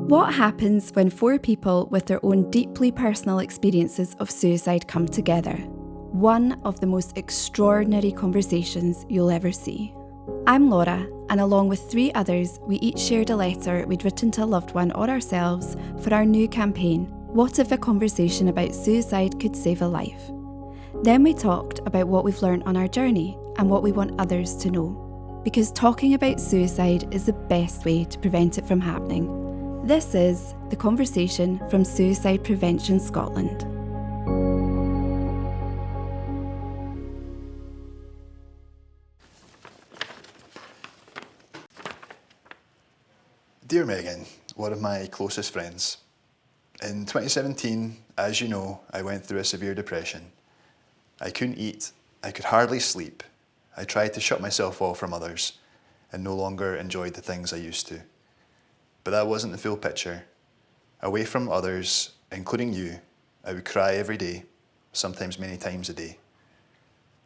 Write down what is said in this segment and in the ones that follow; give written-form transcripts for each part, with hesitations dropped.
What happens when four people with their own deeply personal experiences of suicide come together? One of the most extraordinary conversations you'll ever see. I'm Laura, and along with three others, we each shared a letter we'd written to a loved one or ourselves for our new campaign, What If a Conversation About Suicide Could Save a Life? Then we talked about what we've learned on our journey and what we want others to know. Because talking about suicide is the best way to prevent it from happening. This is The Conversation from Suicide Prevention Scotland. Dear Megan, one of my closest friends. In 2017, as you know, I went through a severe depression. I couldn't eat, I could hardly sleep. I tried to shut myself off from others and no longer enjoyed the things I used to. But that wasn't the full picture. Away from others, including you, I would cry every day, sometimes many times a day.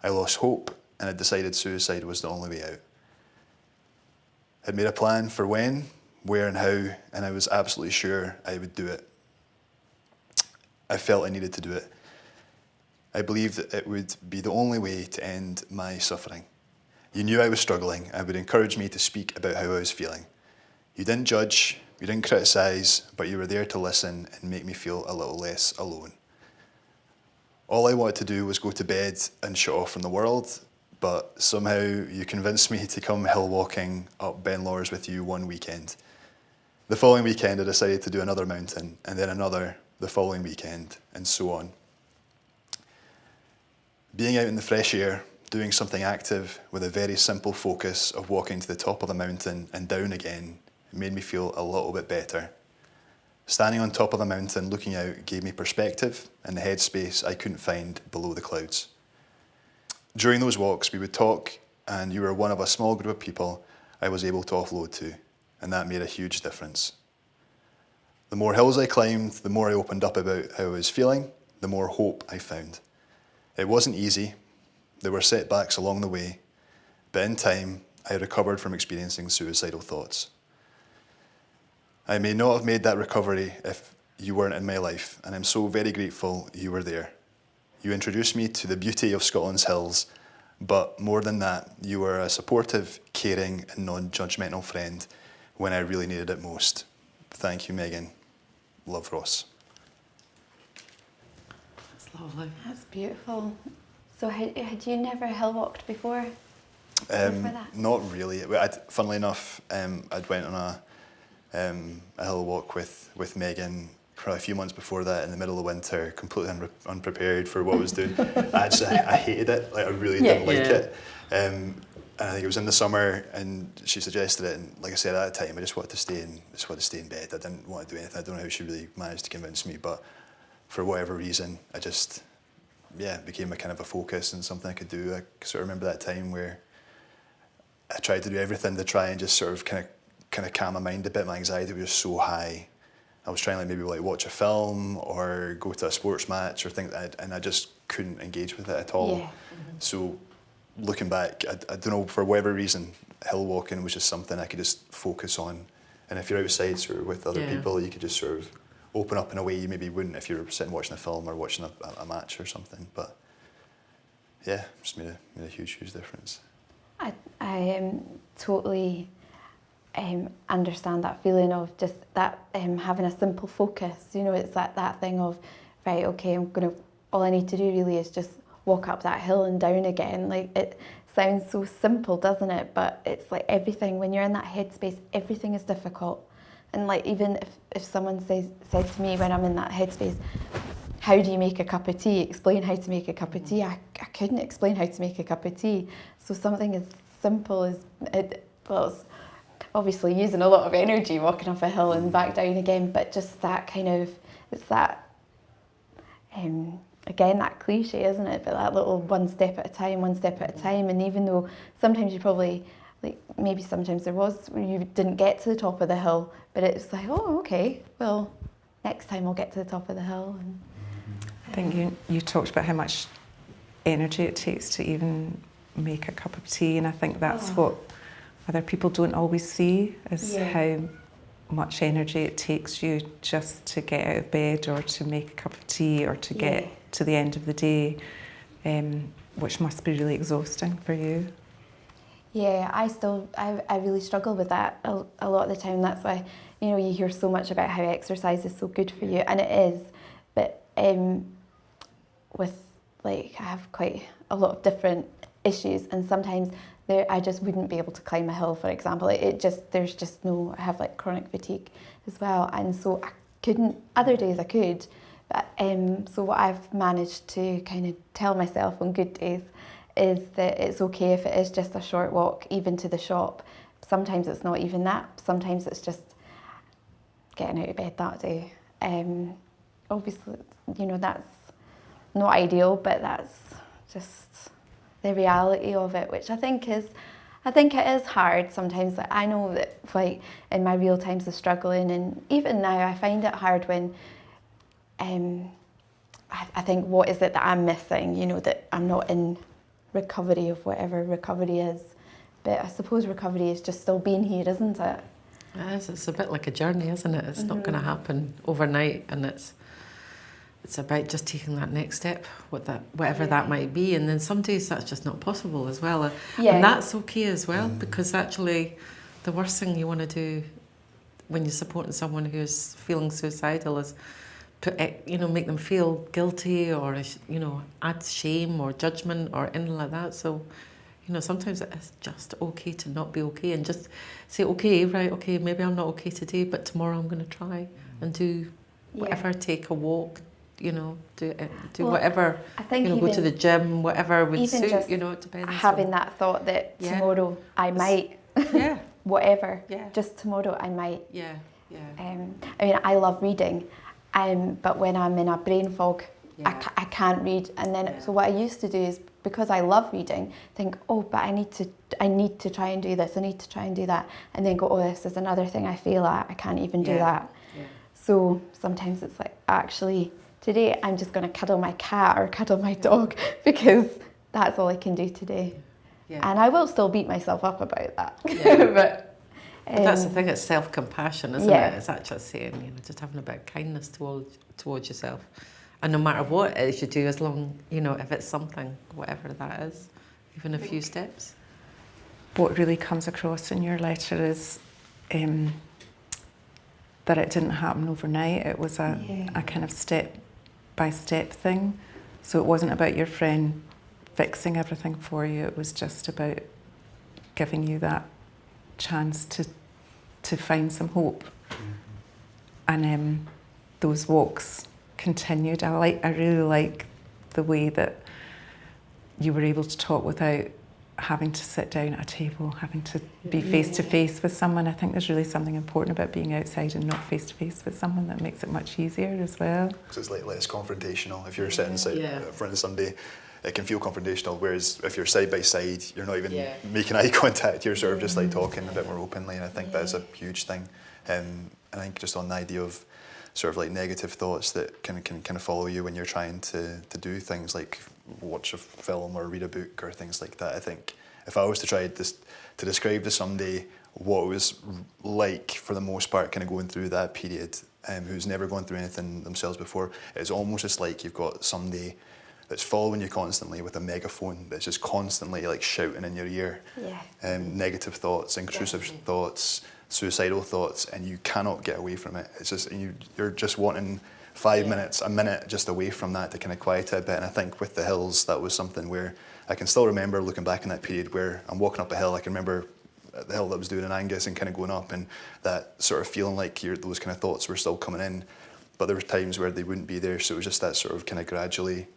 I lost hope and had decided suicide was the only way out. I'd made a plan for when, where and how, and I was absolutely sure I would do it. I felt I needed to do it. I believed that it would be the only way to end my suffering. You knew I was struggling and would encourage me to speak about how I was feeling. You didn't judge, you didn't criticise, but you were there to listen and make me feel a little less alone. All I wanted to do was go to bed and shut off from the world, but somehow you convinced me to come hill walking up Ben Lawers with you one weekend. The following weekend I decided to do another mountain, and then another the following weekend, and so on. Being out in the fresh air, doing something active with a very simple focus of walking to the top of the mountain and down again, it made me feel a little bit better. Standing on top of the mountain looking out gave me perspective and the headspace I couldn't find below the clouds. During those walks we would talk, and you were one of a small group of people I was able to offload to, and that made a huge difference. The more hills I climbed, the more I opened up about how I was feeling, the more hope I found. It wasn't easy, there were setbacks along the way, but in time I recovered from experiencing suicidal thoughts. I may not have made that recovery if you weren't in my life, and I'm so very grateful you were there. You introduced me to the beauty of Scotland's hills, but more than that, you were a supportive, caring and non-judgemental friend when I really needed it most. Thank you, Megan. Love, Ross. That's lovely. That's beautiful. So had you never hill walked before? Not really. Funnily enough, I'd went on a hill walk with Megan probably a few months before that in the middle of winter, completely unprepared for what I was doing. I hated it. Like I really didn't like it. And I think it was in the summer, and she suggested it. And like I said at that time, I just wanted to stay in bed. I didn't want to do anything. I don't know how she really managed to convince me, but for whatever reason, I just it became a kind of a focus and something I could do. I sort of remember that time where I tried to do everything to try and just sort of kind of calm my mind a bit. My anxiety was just so high. I was trying to maybe watch a film or go to a sports match or things, and I just couldn't engage with it at all. Yeah. Mm-hmm. So looking back, I don't know, for whatever reason, hill walking was just something I could just focus on. And if you're outside sort of with other people, you could just sort of open up in a way you maybe wouldn't if you were sitting watching a film or watching a match or something. But yeah, just made a huge difference. I totally understand that feeling of just that having a simple focus. You know, it's that thing of, right, okay, all I need to do really is just walk up that hill and down again. Like, it sounds so simple, doesn't it? But it's like everything, when you're in that headspace, everything is difficult. And like, even if someone said to me when I'm in that headspace, how do you make a cup of tea? Explain how to make a cup of tea. I couldn't explain how to make a cup of tea. So something as simple as, it's obviously using a lot of energy walking up a hill and back down again, but just that kind of, it's that, again, that cliche, isn't it? But that little one step at a time. And even though sometimes you probably, like maybe sometimes you didn't get to the top of the hill, but it's like, oh, okay, well, next time I'll get to the top of the hill. And I think you talked about how much energy it takes to even make a cup of tea, and I think that's what other people don't always see, is how much energy it takes you just to get out of bed or to make a cup of tea or to get to the end of the day, which must be really exhausting for you. Yeah, I really struggle with that a lot of the time. That's why, you know, you hear so much about how exercise is so good for you, and it is. But with, like, I have quite a lot of different issues, and sometimes I just wouldn't be able to climb a hill, for example. There's just no, I have like chronic fatigue as well, and so I couldn't. Other days I could, but so what I've managed to kind of tell myself on good days is that it's okay if it is just a short walk, even to the shop. Sometimes it's not even that. Sometimes it's just getting out of bed that day. Obviously, you know, that's not ideal, but that's just the reality of it, which I think it is hard sometimes. Like, I know that, like, in my real times of struggling, and even now I find it hard when I think, what is it that I'm missing, you know, that I'm not in recovery of whatever recovery is. But I suppose recovery is just still being here, isn't it? It is. It's a bit like a journey, isn't it? It's not going to happen overnight, and it's about just taking that next step, whatever that might be. And then some days that's just not possible as well. And that's okay as well, because actually the worst thing you want to do when you're supporting someone who's feeling suicidal is make them feel guilty, or, you know, add shame or judgment or anything like that. So, you know, sometimes it is just okay to not be okay, and just say, okay, maybe I'm not okay today, but tomorrow I'm going to try and do whatever, take a walk, you know, do whatever, I think, you know, go to the gym, whatever would suit, just, you know, it depends. Having that thought that tomorrow I might, whatever, just tomorrow I might. I mean, I love reading, but when I'm in a brain fog, I can't read. And then, so what I used to do is, because I love reading, think, oh, but I need to try and do this, I need to try and do that, and then go, oh, this is another thing I fail at, I can't even do that. So sometimes it's like, actually, today I'm just going to cuddle my cat or cuddle my dog, because that's all I can do today. And I will still beat myself up about that. But that's the thing, it's self-compassion, isn't it? It's actually saying, you know, just having a bit of kindness towards yourself. And no matter what it is you do, as long, you know, if it's something, whatever that is, even a few steps. What really comes across in your letter is that it didn't happen overnight. It was a kind of step-by-step thing. So it wasn't about your friend fixing everything for you. It was just about giving you that chance to find some hope. And those walks continued. I really like the way that you were able to talk without having to sit down at a table, having to be face to face with someone. I think there's really something important about being outside and not face to face with someone that makes it much easier as well. So it's like less confrontational. If you're sitting in front of somebody, it can feel confrontational, whereas if you're side by side, you're not even making eye contact, you're sort of just like talking a bit more openly, and I think that's a huge thing. And I think just on the idea of sort of like negative thoughts that can kind of follow you when you're trying to do things like watch a film or read a book or things like that. I think if I was to try to describe to somebody what it was like for the most part kind of going through that period, who's never gone through anything themselves before, it's almost just like you've got somebody that's following you constantly with a megaphone that's just constantly like shouting in your ear, negative thoughts, intrusive thoughts, suicidal thoughts, and you cannot get away from it. It's just you're just wanting 5 minutes, a minute just away from that to kind of quiet it a bit. And I think with the hills, that was something where I can still remember looking back in that period where I'm walking up a hill. I can remember the hill that I was doing in Angus and kind of going up, and that sort of feeling like those kind of thoughts were still coming in, but there were times where they wouldn't be there. So it was just that sort of kind of gradually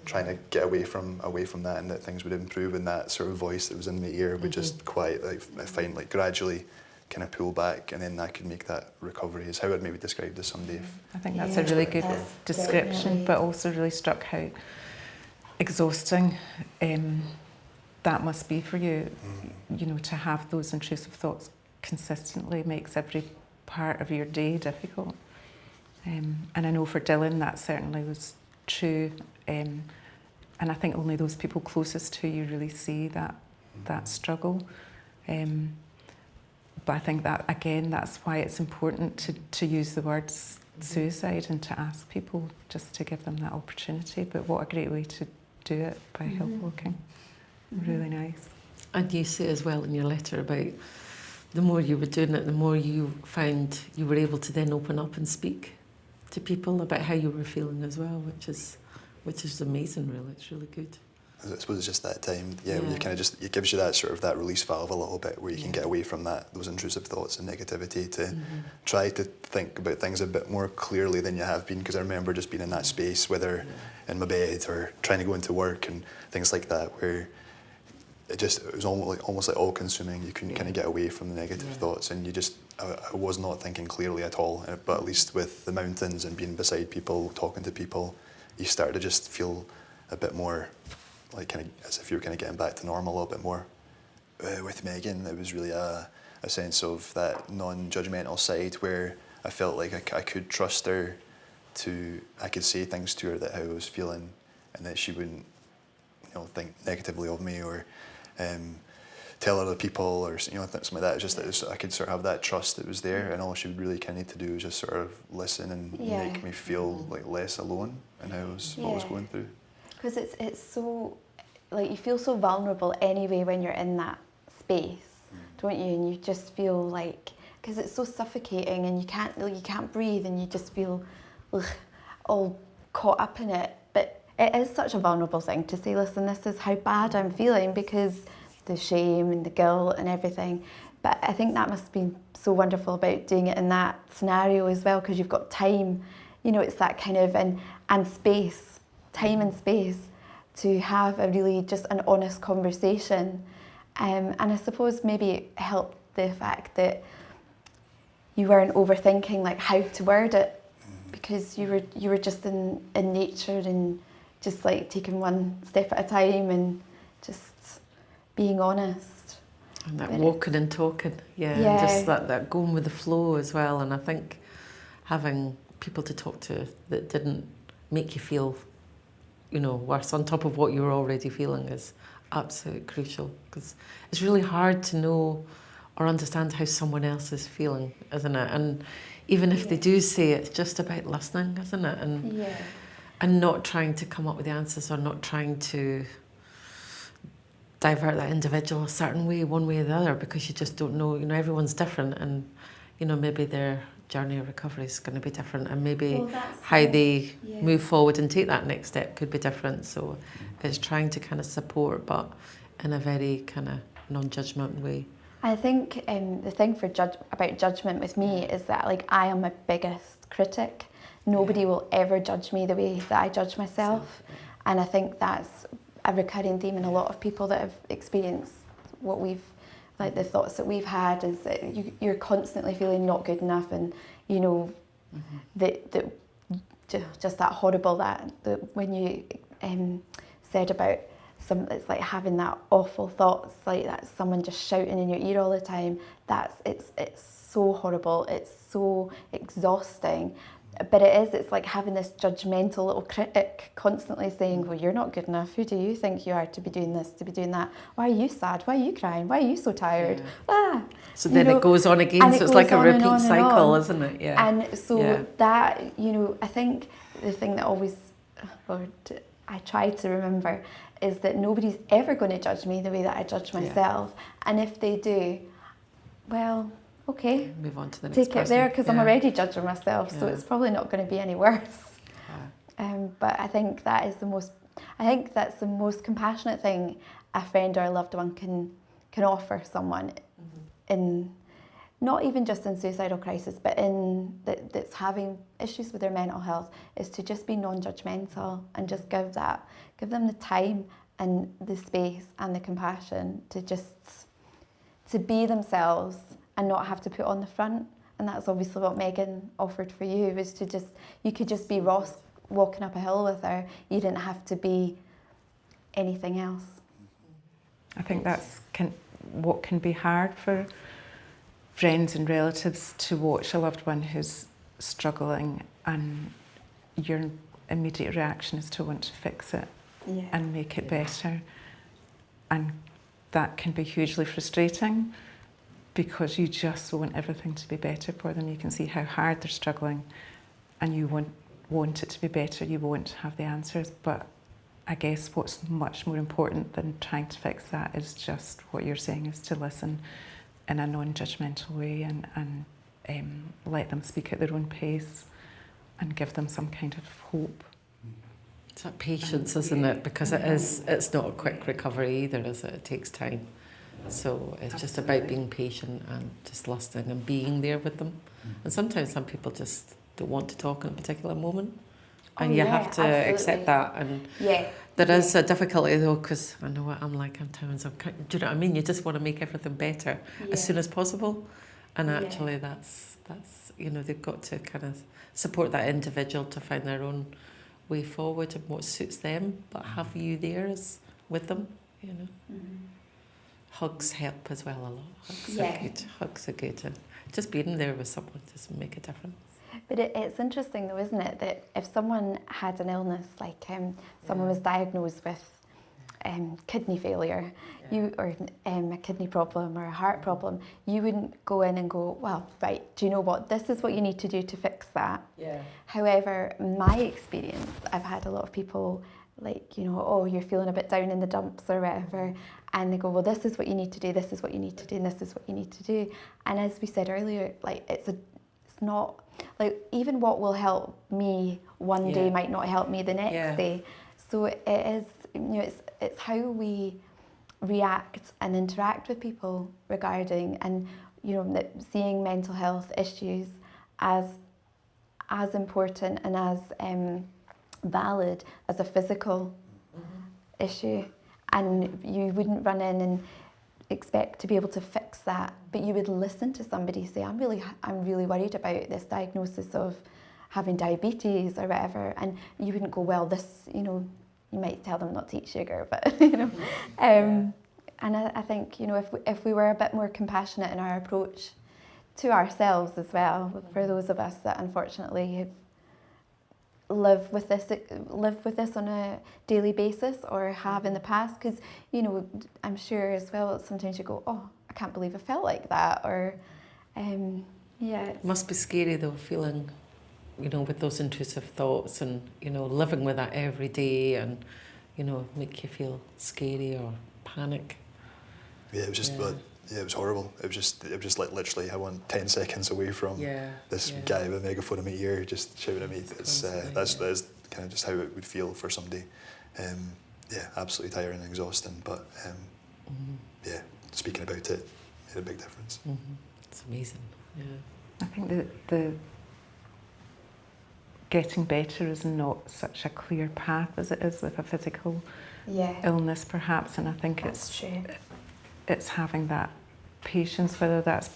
trying to get away from that, and that things would improve, and that sort of voice that was in my ear would just quiet, like, I find, like, gradually kind of pull back, and then that could make that recovery, is how I'd maybe describe to somebody. I think that's a really good description, definitely. but also really struck how exhausting that must be for you. You know, to have those intrusive thoughts consistently makes every part of your day difficult. And I know for Dylan that certainly was true. And I think only those people closest to you really see that struggle. But I think that, again, that's why it's important to use the words suicide and to ask people, just to give them that opportunity. But what a great way to do it, by help walking. Really nice. And you say as well in your letter about the more you were doing it, the more you found you were able to then open up and speak to people about how you were feeling as well, which is amazing, really. It's really good. I suppose it's just that time, where you kind of just, it gives you that sort of that release valve a little bit, where you can get away from those intrusive thoughts and negativity to try to think about things a bit more clearly than you have been. Because I remember just being in that space, whether in my bed or trying to go into work and things like that, where it was almost like all consuming. You couldn't kind of get away from the negative thoughts, and I was not thinking clearly at all. But at least with the mountains and being beside people, talking to people, you start to just feel a bit more like kind of as if you're kind of getting back to normal a little bit more. With Megan, it was really a sense of that non-judgmental side, where I felt like I could trust her I could say things to her that how I was feeling, and that she wouldn't, think negatively of me or tell other people or something like that. It's just that I could sort of have that trust that was there, and all she would really kind of need to do was just sort of listen and make me feel like less alone in what I was going through. Because it's so, like, you feel so vulnerable anyway when you're in that space, don't you? And you just feel like, because it's so suffocating, and you can't breathe, and you just feel all caught up in it. But it is such a vulnerable thing to say, listen, this is how bad I'm feeling, because the shame and the guilt and everything. But I think that must have been so wonderful about doing it in that scenario as well, because you've got time, it's that kind of, and space. Time and space to have a really just an honest conversation, and I suppose maybe it helped the fact that you weren't overthinking like how to word it, because you were just in nature and just like taking one step at a time and just being honest. And that walking and talking, and just that going with the flow as well. And I think having people to talk to that didn't make you feel worse on top of what you're already feeling is absolutely crucial, because it's really hard to know or understand how someone else is feeling, isn't it? And even if they do say it's just about listening, isn't it? And not trying to come up with the answers, or not trying to divert that individual a certain way, one way or the other, because you just don't know. Everyone's different, and maybe their journey of recovery is going to be different, and maybe how they move forward and take that next step could be different. So it's trying to kind of support, but in a very kind of non-judgmental way. I think the thing about judgment with me is that, like, I am my biggest critic. Nobody will ever judge me the way that I judge myself, and I think that's a recurring theme in a lot of people that have experienced what we've, like the thoughts that we've had, is that you're constantly feeling not good enough, and that just that horrible that when you said about it's like having that awful thoughts, like that someone just shouting in your ear all the time. It's so horrible. It's so exhausting. But it's like having this judgmental little critic constantly saying, well, you're not good enough. Who do you think you are to be doing this, to be doing that? Why are you sad? Why are you crying? Why are you so tired? So then it goes on again, so it's like a repeat cycle, isn't it? Yeah. And so that, I think the thing that always, I try to remember, is that nobody's ever going to judge me the way that I judge myself. And if they do, well, okay, move on to the next take person. it there, because I'm already judging myself, so it's probably not going to be any worse. But I think that's the most compassionate thing a friend or a loved one can offer someone in, not even just in suicidal crisis, but in that's having issues with their mental health, is to just be non-judgmental and just give them the time and the space and the compassion to be themselves and not have to put on the front. And that's obviously what Megan offered for you, was you could just be Ross walking up a hill with her. You didn't have to be anything else. I think that's what can be hard for friends and relatives, to watch a loved one who's struggling, and your immediate reaction is to want to fix it and make it better. And that can be hugely frustrating. because you just want everything to be better for them. You can see how hard they're struggling, and you want it to be better. You won't have the answers, but I guess what's much more important than trying to fix that is just what you're saying, is to listen in a non-judgmental way and let them speak at their own pace and give them some kind of hope. It's that patience, isn't it? Because it's not a quick recovery either, is it? It takes time. So it's just about being patient and just listening and being there with them. And sometimes some people just don't want to talk in a particular moment. And you have to accept that. And there is a difficulty though, because I know what I'm like sometimes. Do you know what I mean? You just want to make everything better as soon as possible. And actually that's they've got to kind of support that individual to find their own way forward and what suits them, but have you there with them, Hugs help as well a lot. Hugs are good. And just being there with someone does make a difference. But it's interesting though, isn't it, that if someone had an illness, like someone was diagnosed with kidney failure, or a kidney problem or a heart problem, you wouldn't go in and go, well, right, do you know what, this is what you need to do to fix that. However, in my experience, I've had a lot of people like, oh, you're feeling a bit down in the dumps or whatever, and they go, well, this is what you need to do, this is what you need to do, and this is what you need to do. And as we said earlier, like it's not like, even what will help me one day might not help me the next day. So it is, it's how we react and interact with people regarding, and seeing mental health issues as important and as valid as a physical issue. And you wouldn't run in and expect to be able to fix that, but you would listen to somebody say, I'm really worried about this diagnosis of having diabetes or whatever, and you wouldn't go, well, this, you might tell them not to eat sugar, but and I think if we were a bit more compassionate in our approach to ourselves as well, for those of us that unfortunately have live with this on a daily basis or have in the past, because I'm sure as well sometimes you go, oh, I can't believe I felt like that, or it must be scary though, feeling with those intrusive thoughts and living with that every day, and make you feel scary or panic. It was just it was horrible. It was just like literally I want 10 seconds away from this guy with a megaphone in my ear just shouting at me. That's kind of just how it would feel for somebody. Absolutely tiring and exhausting, but speaking about it made a big difference. It's amazing. I think that the getting better is not such a clear path as it is with a physical illness, perhaps, and I think it's having that patience, whether that's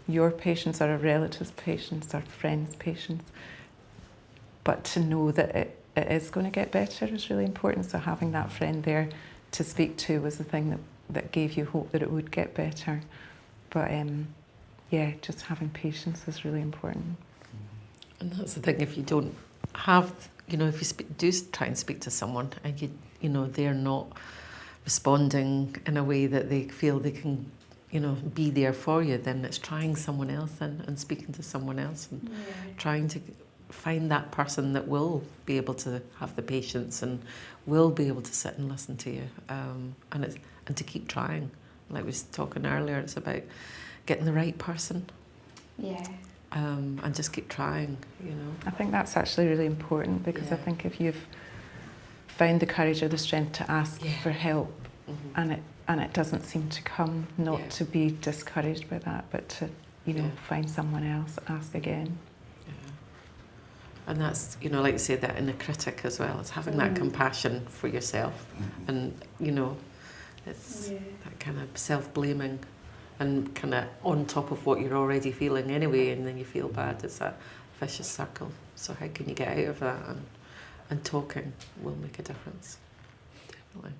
your patience or a relative's patience or friend's patience, but to know that it is going to get better is really important. So having that friend there to speak to was the thing that gave you hope that it would get better. But just having patience is really important. And that's the thing, if you don't have, if you do try and speak to someone and they're not responding in a way that they feel they can, be there for you, then it's trying someone else and speaking to someone else and trying to find that person that will be able to have the patience and will be able to sit and listen to you, and to keep trying. Like we was talking earlier, it's about getting the right person. And just keep trying, I think that's actually really important, because I think if you've found the courage or the strength to ask for help, and it doesn't seem to come, not to be discouraged by that, but to find someone else, ask again. And that's, like you said, that inner critic as well. It's having that compassion for yourself, and it's that kind of self-blaming and kind of on top of what you're already feeling anyway, and then you feel bad. It's that vicious circle. So how can you get out of that? And talking will make a difference, definitely.